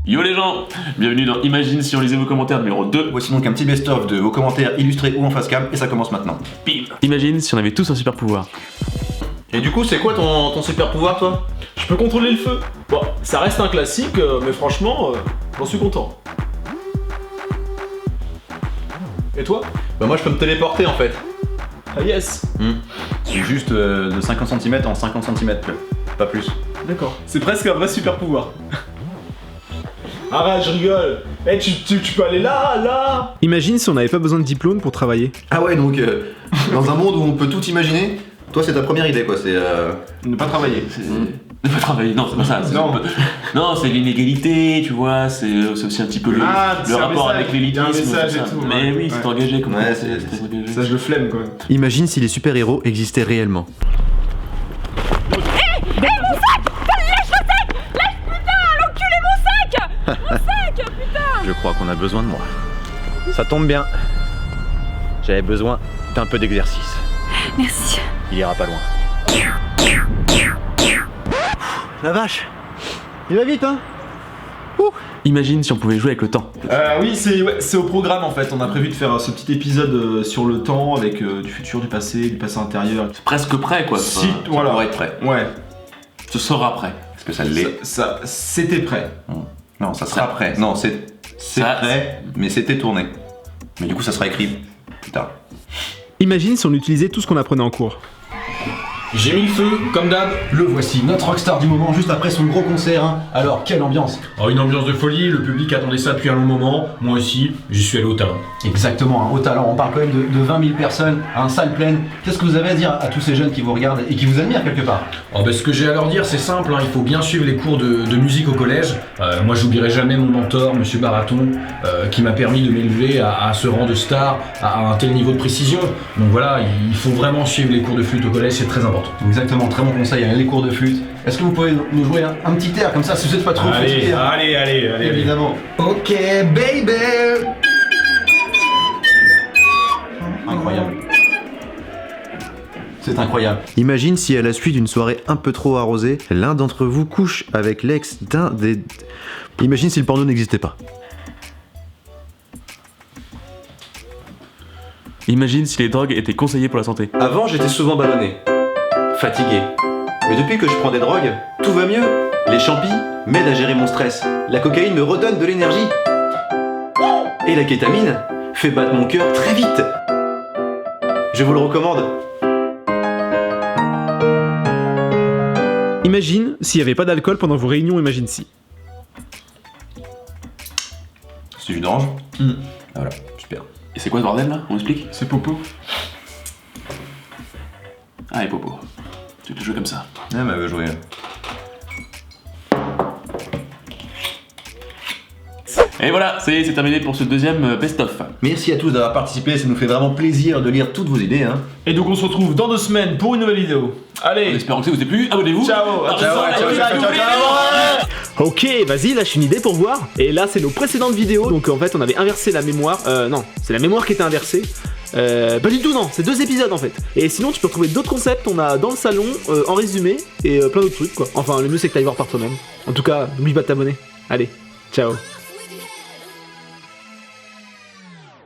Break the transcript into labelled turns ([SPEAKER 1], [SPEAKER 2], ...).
[SPEAKER 1] Yo les gens, bienvenue dans Imagine si on lisait vos commentaires numéro 2.
[SPEAKER 2] Voici donc un petit best-of de vos commentaires illustrés ou en face cam, et ça commence maintenant.
[SPEAKER 1] Bim. Imagine si on avait tous un super pouvoir.
[SPEAKER 2] Et du coup, c'est quoi ton super pouvoir, toi?
[SPEAKER 3] Je peux contrôler le feu. Bon, ça reste un classique, mais franchement, j'en suis content. Et toi?
[SPEAKER 2] Bah moi je peux me téléporter en fait.
[SPEAKER 3] Ah yes.
[SPEAKER 2] C'est juste de 50 cm en 50 cm, pas plus.
[SPEAKER 3] D'accord. C'est presque un vrai super pouvoir. Arrête, je rigole. Eh, tu peux aller là.
[SPEAKER 4] Imagine si on n'avait pas besoin de diplôme pour travailler.
[SPEAKER 2] Ah ouais, donc dans un monde où on peut tout imaginer, toi c'est ta première idée quoi, c'est ne pas travailler.
[SPEAKER 1] Ne pas travailler, non c'est pas ça. Non, c'est l'inégalité, tu vois, c'est aussi un petit peu le rapport avec l'élitisme. Mais oui, c'est engagé comme
[SPEAKER 2] ouais,
[SPEAKER 1] c'est engagé.
[SPEAKER 3] Ça, je le flemme quand même.
[SPEAKER 4] Imagine si les super-héros existaient réellement.
[SPEAKER 5] Je crois qu'on a besoin de moi. Ça tombe bien. J'avais besoin d'un peu d'exercice.
[SPEAKER 6] Merci.
[SPEAKER 5] Il ira pas loin. La vache! Il va vite, hein?
[SPEAKER 1] Imagine si on pouvait jouer avec le temps.
[SPEAKER 3] Oui, c'est au programme en fait. On a prévu de faire ce petit épisode sur le temps avec du futur, du passé intérieur.
[SPEAKER 1] C'est presque prêt quoi.
[SPEAKER 3] Si,
[SPEAKER 1] Ça
[SPEAKER 3] voilà.
[SPEAKER 1] pourrait être prêt.
[SPEAKER 3] Ouais.
[SPEAKER 1] Ce sera prêt.
[SPEAKER 2] Est-ce que ça l'est?
[SPEAKER 3] C'était prêt.
[SPEAKER 2] Non, ça sera prêt. Non, c'est prêt, mais c'était tourné. Mais du coup ça sera écrit plus tard.
[SPEAKER 4] Imagine si on utilisait tout ce qu'on apprenait en cours.
[SPEAKER 3] J'ai mis le feu, comme d'hab.
[SPEAKER 2] Le voici, notre rockstar du moment, juste après son gros concert. Hein. Alors, quelle ambiance!
[SPEAKER 7] Oh, une ambiance de folie, le public attendait ça depuis un long moment. Moi aussi, j'y suis allé au talent.
[SPEAKER 2] Exactement, hein, au talent, on parle quand même de 20 000 personnes, un salle pleine. Qu'est-ce que vous avez à dire à tous ces jeunes qui vous regardent et qui vous admirent quelque part?
[SPEAKER 7] Oh, ce que j'ai à leur dire, c'est simple, hein, il faut bien suivre les cours de musique au collège. Moi, j'oublierai jamais mon mentor, Monsieur Baraton, qui m'a permis de m'élever à ce rang de star, à un tel niveau de précision. Donc voilà, il faut vraiment suivre les cours de flûte au collège, c'est très important.
[SPEAKER 2] Exactement, très bon conseil, hein, les cours de flûte. Est-ce que vous pouvez nous jouer un petit air comme ça, si vous n'êtes pas trop fatigué?
[SPEAKER 7] Allez.
[SPEAKER 2] Évidemment. Ok, baby! Incroyable. C'est incroyable.
[SPEAKER 4] Imagine si à la suite d'une soirée un peu trop arrosée, l'un d'entre vous couche avec l'ex d'un des... Imagine si le porno n'existait pas.
[SPEAKER 1] Imagine si les drogues étaient conseillées pour la santé.
[SPEAKER 2] Avant, j'étais souvent ballonné, fatigué. Mais depuis que je prends des drogues, tout va mieux. Les champis m'aident à gérer mon stress. La cocaïne me redonne de l'énergie. Et la kétamine fait battre mon cœur très vite. Je vous le recommande.
[SPEAKER 4] Imagine s'il n'y avait pas d'alcool pendant vos réunions Imagine si.
[SPEAKER 2] C'est du d'orange. Voilà, super.
[SPEAKER 1] Et c'est quoi ce bordel là? On explique?
[SPEAKER 3] C'est Popo.
[SPEAKER 1] Allez Popo, tu te joues comme ça.
[SPEAKER 2] Ah bah, elle veut jouer.
[SPEAKER 1] Et voilà, c'est terminé pour ce deuxième best-of.
[SPEAKER 2] Merci à tous d'avoir participé, ça nous fait vraiment plaisir de lire toutes vos idées. Hein.
[SPEAKER 3] Et donc on se retrouve dans 2 semaines pour une nouvelle vidéo.
[SPEAKER 1] En
[SPEAKER 3] Allez,
[SPEAKER 1] espérant que ça vous ait plu, abonnez-vous.
[SPEAKER 3] ciao.
[SPEAKER 4] Ok, vas-y, lâche une idée pour voir. Et là, c'est nos précédentes vidéos. Donc en fait, on avait inversé la mémoire. Non, c'est la mémoire qui était inversée. Pas du tout, non, c'est 2 épisodes en fait. Et sinon, tu peux retrouver d'autres concepts. On a dans le salon, en résumé, et plein d'autres trucs quoi. Enfin, le mieux c'est que t'ailles voir par toi-même. En tout cas, n'oublie pas de t'abonner. Allez, ciao.